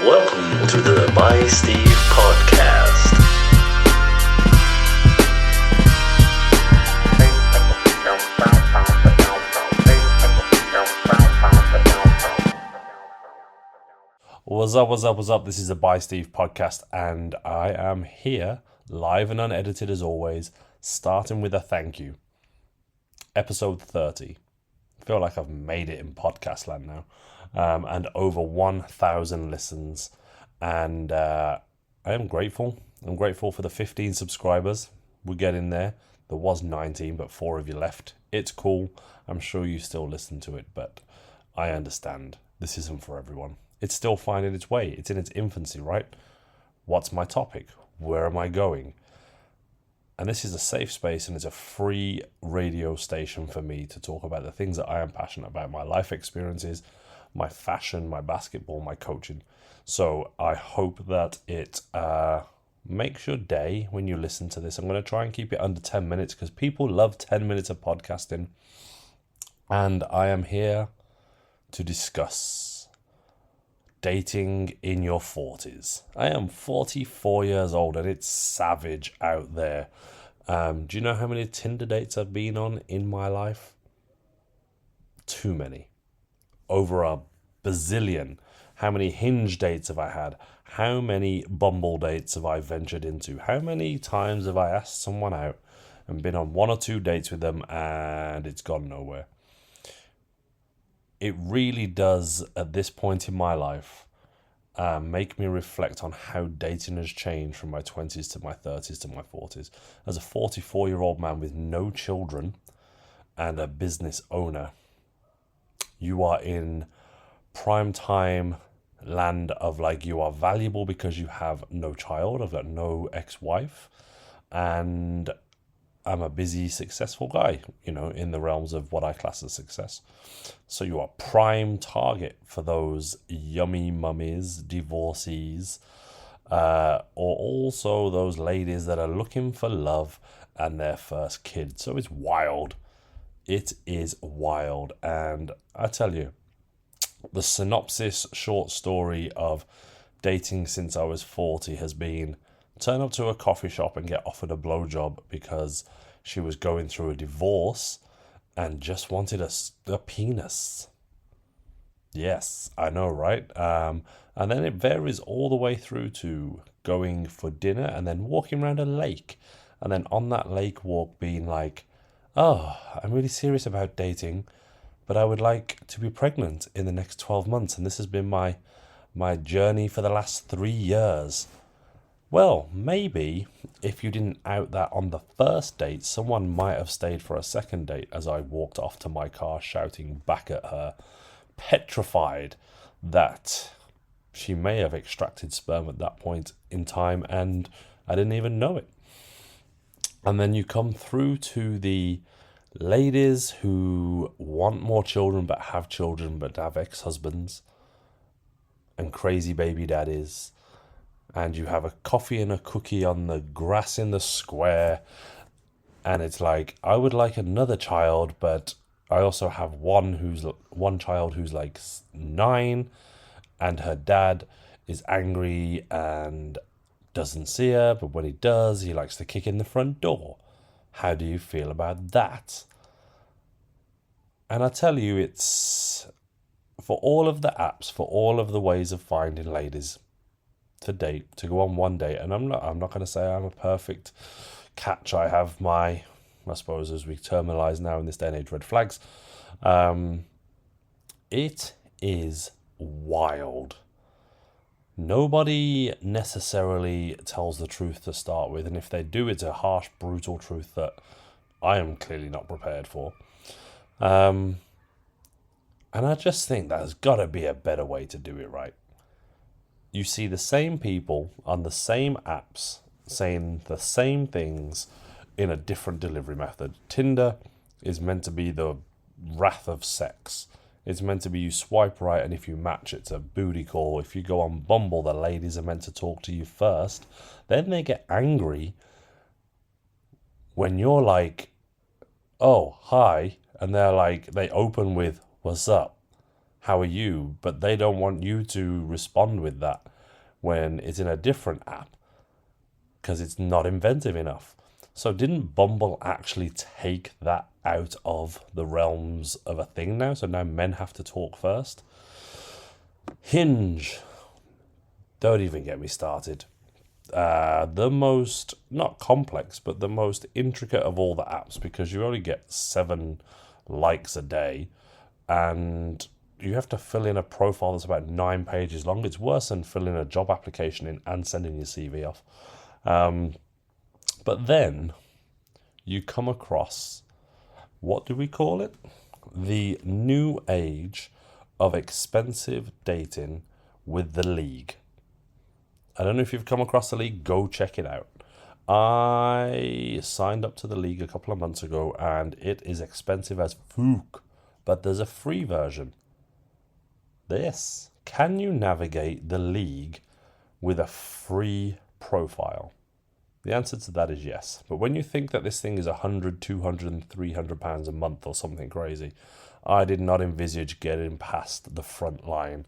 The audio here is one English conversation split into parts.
Welcome to the By Steve podcast. What's up? This is the By Steve podcast, and I am here, live and unedited as always, starting with a thank you. Episode 30. I feel like I've made it in podcast land now. And over 1,000 listens. And I am grateful. I'm grateful for the 15 subscribers. We're getting there. There was 19, but 4 of you left. It's cool. I'm sure you still listen to it, but I understand. This isn't for everyone. It's still finding its way. It's in its infancy, right? What's my topic? Where am I going? And this is a safe space, and it's a free radio station for me to talk about the things that I am passionate about, my life experiences, my fashion, my basketball, my coaching. So I hope that it makes your day when you listen to this. I'm going to try and keep it under 10 minutes because people love 10 minutes of podcasting. And I am here to discuss dating in your 40s. I am 44 years old and it's savage out there. Do you know how many Tinder dates I've been on in my life? Too many. Over a bazillion. How many Hinge dates have I had? How many Bumble dates have I ventured into? How many times have I asked someone out and been on 1 or 2 dates with them and it's gone nowhere? It really does, at this point in my life, make me reflect on how dating has changed from my 20s to my 30s to my 40s. As a 44-year-old man with no children and a business owner, you are in prime time land of like you are valuable because you have no child. I've got no ex-wife and I'm a busy, successful guy, in the realms of what I class as success. So you are prime target for those yummy mummies, divorcees, or also those ladies that are looking for love and their first kid. So it's wild. It is wild. And I tell you, the synopsis short story of dating since I was 40 has been turn up to a coffee shop and get offered a blowjob because she was going through a divorce and just wanted a penis. Yes, I know, right? And then it varies all the way through to going for dinner and then walking around a lake. And then on that lake walk being like, oh, I'm really serious about dating, but I would like to be pregnant in the next 12 months. And this has been my journey for the last 3 years. Well, maybe if you didn't out that on the first date, someone might have stayed for a second date as I walked off to my car shouting back at her, petrified that she may have extracted sperm at that point in time and I didn't even know it. And then you come through to the ladies who want more children but have ex-husbands and crazy baby daddies. And you have a coffee and a cookie on the grass in the square. And it's like, I would like another child, but I also have one child who's like 9 and her dad is angry and doesn't see her, but when he does, he likes to kick in the front door. How do you feel about that? And I tell you, it's for all of the apps, for all of the ways of finding ladies to date, to go on one date, and I'm not going to say I'm a perfect catch. I have my, I suppose as we terminalize now in this day and age, red flags. It is wild. Nobody necessarily tells the truth to start with, and if they do, it's a harsh, brutal truth that I am clearly not prepared for. And I just think there's got to be a better way to do it right. You see the same people on the same apps saying the same things in a different delivery method. Tinder is meant to be the wrath of sex. It's meant to be you swipe right, and if you match, it's a booty call. If you go on Bumble, the ladies are meant to talk to you first. Then they get angry when you're like, oh, hi. And they're like, they open with, what's up? How are you? But they don't want you to respond with that. when it's in a different app because it's not inventive enough. So didn't Bumble actually take that out of the realms of a thing now? So now men have to talk first? Hinge. Don't even get me started. The most, not complex, but the most intricate of all the apps, because you only get 7 likes a day and you have to fill in a profile that's about 9 pages long. It's worse than filling a job application in and sending your CV off. But then you come across, what do we call it? The new age of expensive dating with the League. I don't know if you've come across the League. Go check it out. I signed up to the League a couple of months ago and it is expensive as fuck. But there's a free version. Can you navigate the League with a free profile? The answer to that is yes. But when you think that this thing is £100, £200 and £300 a month or something crazy, I did not envisage getting past the front line.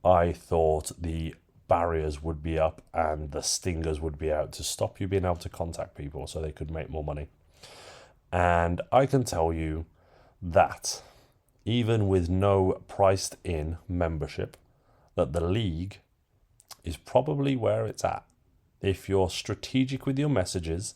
I thought the barriers would be up and the stingers would be out to stop you being able to contact people so they could make more money. And I can tell you that even with no priced in membership, that the League is probably where it's at. If you're strategic with your messages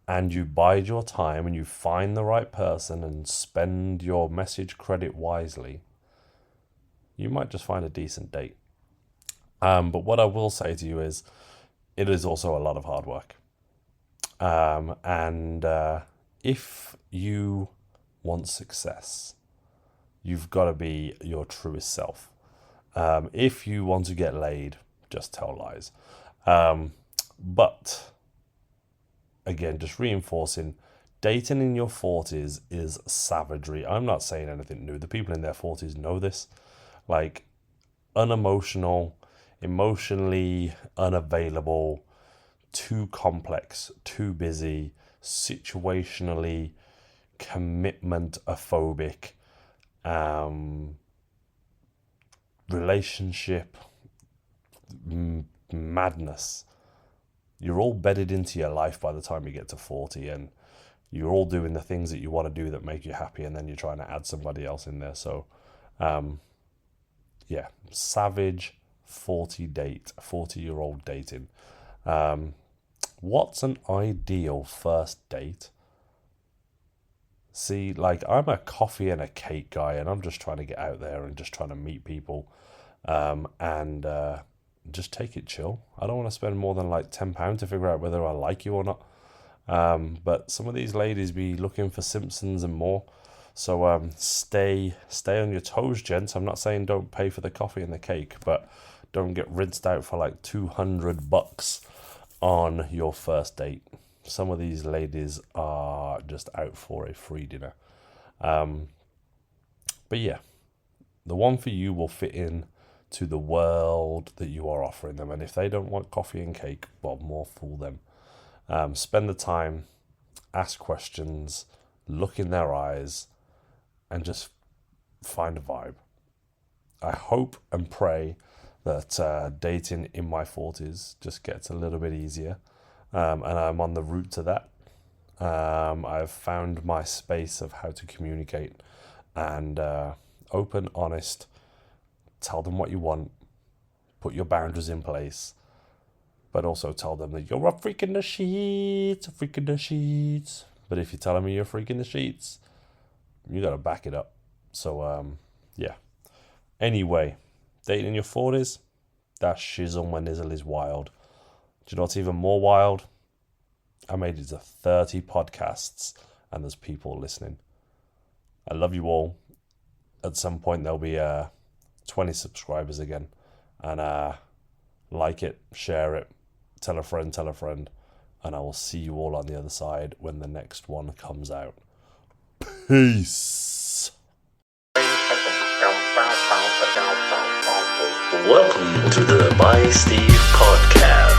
and you bide your time and you find the right person and spend your message credit wisely, you might just find a decent date. But what I will say to you is, it is also a lot of hard work. And if you want success, you've got to be your truest self. If you want to get laid, just tell lies. But again, just reinforcing, dating in your 40s is savagery. I'm not saying anything new. The people in their 40s know this. Like, unemotional, emotionally unavailable, too complex, too busy, situationally commitment-ophobic, relationship madness. You're all bedded into your life by the time you get to 40, and you're all doing the things that you want to do that make you happy, and then you're trying to add somebody else in there. So, savage 40-year-old dating. What's an ideal first date? See, like, I'm a coffee and a cake guy, and I'm just trying to get out there and just trying to meet people, and just take it chill. I don't want to spend more than like £10 to figure out whether I like you or not. But some of these ladies be looking for Simpsons and more. So stay on your toes, gents. I'm not saying don't pay for the coffee and the cake, but don't get rinsed out for like $200 on your first date. Some of these ladies are just out for a free dinner. But yeah, the one for you will fit in to the world that you are offering them. And if they don't want coffee and cake, well, more fool them. Spend the time, ask questions, look in their eyes, and just find a vibe. I hope and pray that dating in my 40s just gets a little bit easier. And I'm on the route to that. I've found my space of how to communicate and open, honest, tell them what you want, put your boundaries in place, but also tell them that you're a freak in the sheets, But if you're telling me you're a freak in the sheets, you got to back it up. So, yeah. Anyway, dating in your 40s, that shizzle my nizzle is wild. Do you know what's even more wild? I made it to 30 podcasts and there's people listening. I love you all. At some point there'll be 20 subscribers again. And like it, share it, tell a friend, and I will see you all on the other side when the next one comes out. Peace. Welcome to the By Steve podcast.